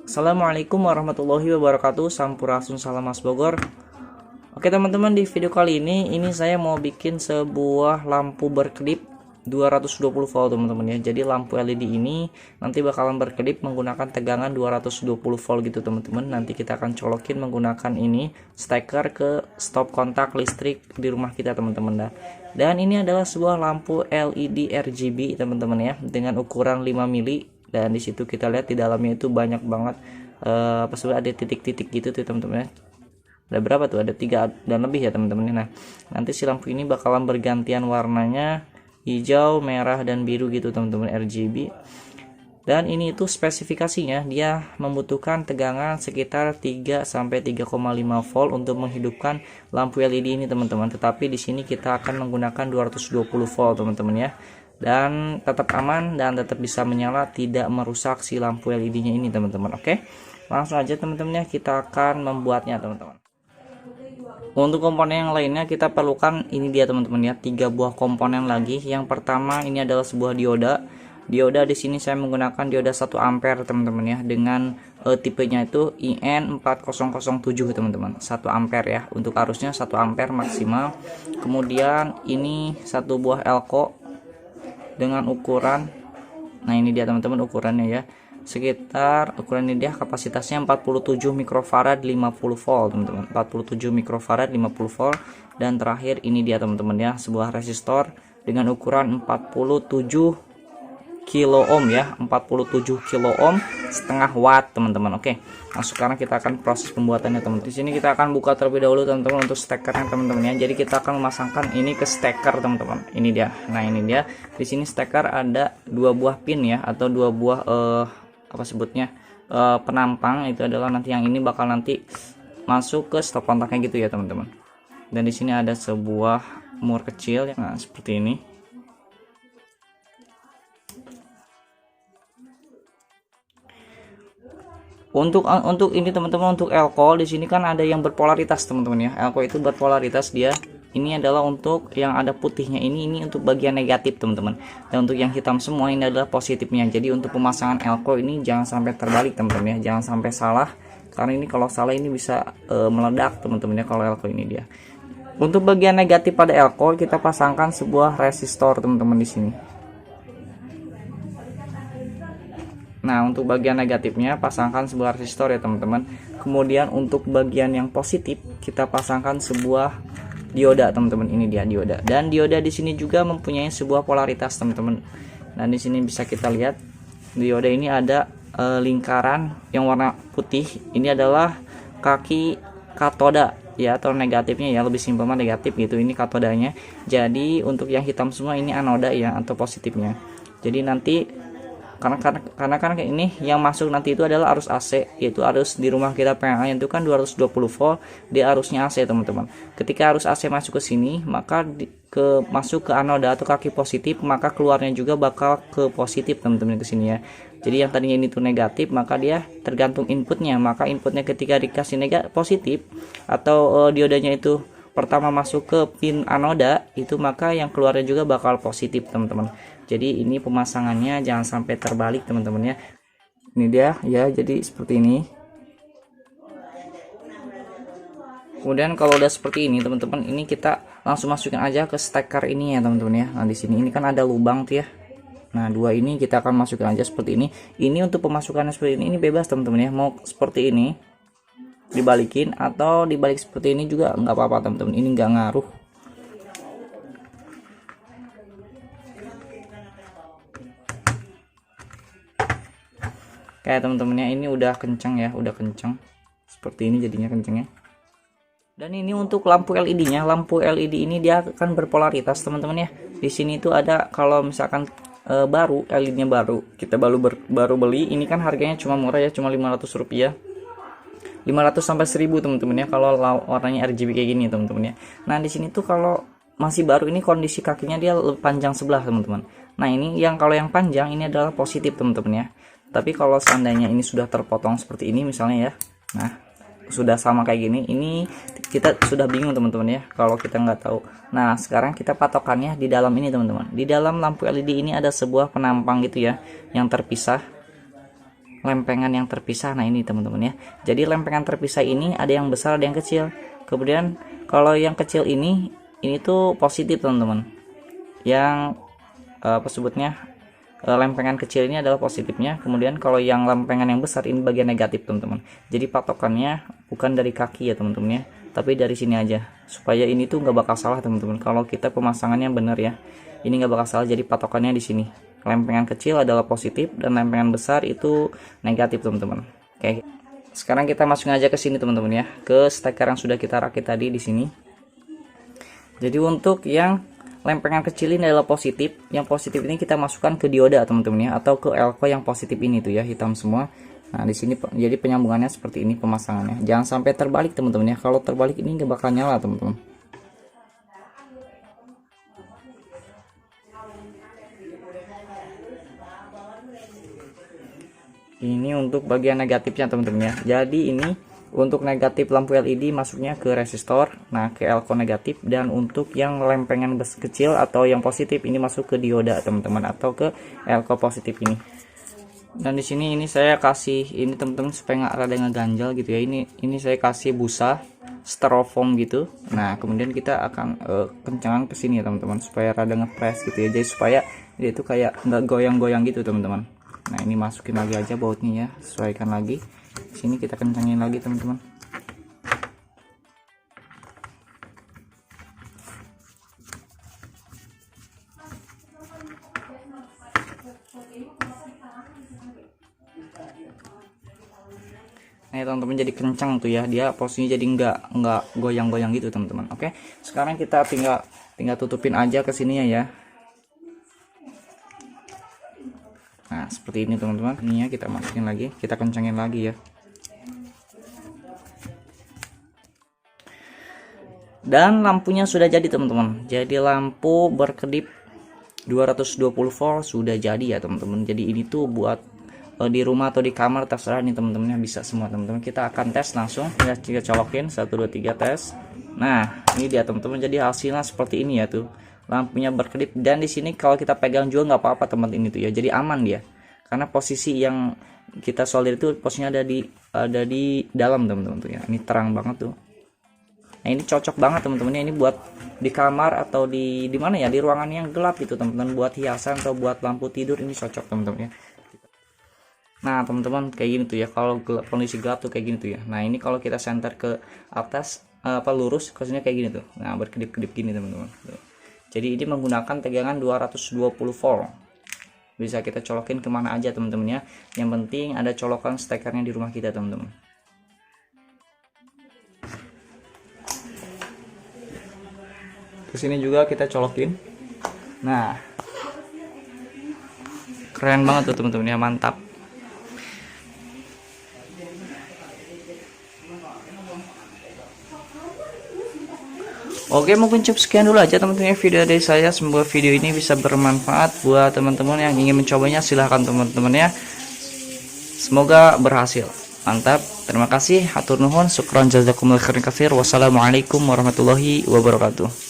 Assalamualaikum warahmatullahi wabarakatuh. Sampurasun salam Mas Bogor. Oke teman-teman, di video kali ini saya mau bikin sebuah lampu berkedip 220 volt teman-teman ya. Jadi lampu LED ini nanti bakalan berkedip menggunakan tegangan 220 volt gitu teman-teman. Nanti kita akan colokin menggunakan ini steker ke stop kontak listrik di rumah kita teman-teman dah. Dan ini adalah sebuah lampu LED RGB teman-teman ya, dengan ukuran 5 mili. Dan disitu kita lihat di dalamnya itu banyak banget pas ada titik-titik gitu tuh teman-teman ya. Ada berapa tuh? Ada 3 dan lebih ya teman-teman. Nah, nanti si lampu ini bakalan bergantian warnanya hijau, merah, dan biru gitu teman-teman, RGB. Dan ini itu spesifikasinya dia membutuhkan tegangan sekitar 3 sampai 3,5 volt untuk menghidupkan lampu LED ini teman-teman. Tetapi di sini kita akan menggunakan 220 volt teman-teman ya. Dan tetap aman dan tetap bisa menyala, tidak merusak si lampu LED-nya ini teman-teman. Oke. Langsung aja teman-teman ya, kita akan membuatnya teman-teman. Untuk komponen yang lainnya kita perlukan ini dia teman-teman ya, 3 buah komponen lagi. Yang pertama ini adalah sebuah dioda. Dioda di sini saya menggunakan dioda 1 ampere teman-teman ya, dengan tipenya itu IN4007 teman-teman. 1 ampere ya. Untuk arusnya 1 ampere maksimal. Kemudian ini satu buah elko dengan ukuran, nah ini dia teman-teman ukurannya ya, sekitar ukuran ini dia kapasitasnya 47 mikrofarad 50 volt teman-teman, 47 mikrofarad 50 volt. Dan terakhir ini dia teman-teman ya, sebuah resistor dengan ukuran 47 kilo ohm ya, 47 kilo ohm setengah watt teman-teman. Oke, nah sekarang kita akan proses pembuatannya teman-teman. Di sini kita akan buka terlebih dahulu teman-teman untuk stekernya teman-teman ya. Jadi kita akan memasangkan ini ke steker teman-teman. Ini dia. Nah ini dia. Di sini steker ada 2 buah pin ya, atau 2 buah apa sebutnya, penampang. Itu adalah nanti yang ini bakal nanti masuk ke stop kontaknya gitu ya teman-teman. Dan di sini ada sebuah mur kecil ya. Nah seperti ini. Untuk ini teman-teman, untuk elko di sini kan ada yang berpolaritas teman-teman ya. Elko itu berpolaritas dia. Ini adalah untuk yang ada putihnya ini untuk bagian negatif teman-teman. Dan untuk yang hitam semua ini adalah positifnya. Jadi untuk pemasangan elko ini jangan sampai terbalik teman-teman ya. Jangan sampai salah, karena ini kalau salah ini bisa meledak teman-teman ya kalau elko ini dia. Untuk bagian negatif pada elko kita pasangkan sebuah resistor teman-teman di sini. Nah untuk bagian negatifnya pasangkan sebuah resistor ya teman-teman. Kemudian untuk bagian yang positif kita pasangkan sebuah dioda teman-teman. Ini dia dioda. Dan dioda di sini juga mempunyai sebuah polaritas teman-teman. Dan di sini bisa kita lihat dioda ini ada lingkaran yang warna putih. Ini adalah kaki katoda ya, atau negatifnya ya, lebih simpel mah negatif gitu. Ini katodanya. Jadi untuk yang hitam semua ini anoda ya, atau positifnya. Jadi nanti karena kan kayak ini yang masuk nanti itu adalah arus AC, yaitu arus di rumah kita PLN itu kan 220 volt, di arusnya AC teman-teman. Ketika arus AC masuk ke sini, maka masuk ke anoda atau kaki positif, maka keluarnya juga bakal ke positif teman-teman ke sini ya. Jadi yang tadinya ini tuh negatif, maka dia tergantung inputnya, maka inputnya ketika dikasih positif atau diodanya itu pertama masuk ke pin anoda itu, maka yang keluarnya juga bakal positif teman-teman. Jadi ini pemasangannya jangan sampai terbalik teman-teman ya. Ini dia ya, jadi seperti ini. Kemudian kalau udah seperti ini teman-teman, ini kita langsung masukin aja ke steker ini ya teman-teman ya. Nah di sini ini kan ada lubang tuh ya. Nah 2 ini kita akan masukin aja seperti ini. Ini untuk pemasukannya seperti ini bebas teman-teman ya. Mau seperti ini dibalikin atau dibalik seperti ini juga nggak apa-apa teman-teman. Ini nggak ngaruh. Kayak teman-temannya ini udah kenceng ya, udah kenceng. Seperti ini jadinya kencengnya. Dan ini untuk lampu LED-nya. Lampu LED ini dia akan berpolaritas teman-teman ya. Di sini itu ada, kalau misalkan baru LED-nya baru, kita baru beli, ini kan harganya cuma murah ya, cuma 500 rupiah. 500 sampai 1000 teman-teman ya kalau warnanya RGB kayak gini teman-teman ya. Nah di sini tuh kalau masih baru ini kondisi kakinya dia panjang sebelah teman-teman. Nah ini yang kalau yang panjang ini adalah positif teman-teman ya. Tapi kalau seandainya ini sudah terpotong seperti ini misalnya ya, nah sudah sama kayak gini, ini kita sudah bingung teman-teman ya kalau kita nggak tahu. Nah sekarang kita patokannya di dalam ini teman-teman. Di dalam lampu LED ini ada sebuah penampang gitu ya, yang terpisah. lempengan yang terpisah. Nah ini teman-teman ya, jadi lempengan terpisah ini ada yang besar ada yang kecil. Kemudian kalau yang kecil ini tuh positif teman-teman, yang apa sebutnya, lempengan kecil ini adalah positifnya. Kemudian kalau yang lempengan yang besar ini bagian negatif teman-teman. Jadi patokannya bukan dari kaki ya teman-teman ya, tapi dari sini aja, supaya ini tuh nggak bakal salah teman-teman. Kalau kita pemasangannya benar ya, ini nggak bakal salah. Jadi patokannya di sini, lempengan kecil adalah positif dan lempengan besar itu negatif teman-teman. Oke, sekarang kita masukin aja ke sini teman-teman ya, ke steker yang sudah kita rakit tadi di sini. Jadi untuk yang lempengan kecil ini adalah positif, yang positif ini kita masukkan ke dioda teman-teman ya, atau ke elko yang positif ini tuh ya, hitam semua. Nah di sini jadi penyambungannya seperti ini pemasangannya, jangan sampai terbalik teman-teman ya. Kalau terbalik ini nggak bakal nyala teman-teman. Ini untuk bagian negatifnya teman-teman ya. Jadi ini untuk negatif lampu LED masuknya ke resistor, nah ke elko negatif, dan untuk yang lempengan kecil atau yang positif ini masuk ke dioda teman-teman, atau ke elko positif ini. Dan di sini ini saya kasih ini teman-teman supaya nggak rada ngeganjal gitu ya. Ini saya kasih busa styrofoam gitu. Nah kemudian kita akan kencangan ke sini ya teman-teman, supaya rada ngepres gitu ya. Jadi supaya dia itu kayak nggak goyang-goyang gitu teman-teman. Nah ini masukin lagi aja bautnya ya, sesuaikan lagi. Sini kita kencangin lagi teman-teman. Nah teman-teman jadi kencang tuh ya, dia posisinya jadi nggak goyang-goyang gitu teman-teman. Oke, sekarang kita tinggal tutupin aja ke sininya ya. Nah seperti ini teman-teman, ini ya kita masukin lagi, kita kencangin lagi ya. Dan lampunya sudah jadi teman-teman. Jadi lampu berkedip 220 volt sudah jadi ya teman-teman. Jadi ini tuh buat di rumah atau di kamar terserah nih teman-teman, bisa semua teman-teman. Kita akan tes langsung, kita colokin 1 2 3 tes. Nah ini dia teman-teman, jadi hasilnya seperti ini ya tuh, lampunya berkedip. Dan di sini kalau kita pegang juga nggak apa-apa teman ini tuh ya, jadi aman dia, karena posisi yang kita solder itu posisinya ada di dalam teman-teman tuh ya. Ini terang banget tuh. Nah ini cocok banget teman-teman, ini buat di kamar atau di mana ya, di ruangan yang gelap gitu teman-teman, buat hiasan atau buat lampu tidur ini cocok teman-teman ya. Nah teman-teman kayak gini tuh ya, kalau kondisi gelap tuh kayak gini tuh ya. Nah ini kalau kita center ke atas lurus, khususnya kayak gini tuh. Nah berkedip-kedip gini teman-teman. Jadi ini menggunakan tegangan 220 volt. Bisa kita colokin kemana aja teman-teman ya. Yang penting ada colokan stekernya di rumah kita teman-teman. Kesini juga kita colokin. Nah keren banget tuh teman-teman ya, mantap. Oke, mungkin cukup sekian dulu aja teman-teman video dari saya. Semoga video ini bisa bermanfaat buat teman-teman yang ingin mencobanya. Silahkan teman-teman ya, semoga berhasil. Mantap, terima kasih, hatur nuhun, syukron jazakumullah khairan katsir. Wassalamualaikum warahmatullahi wabarakatuh.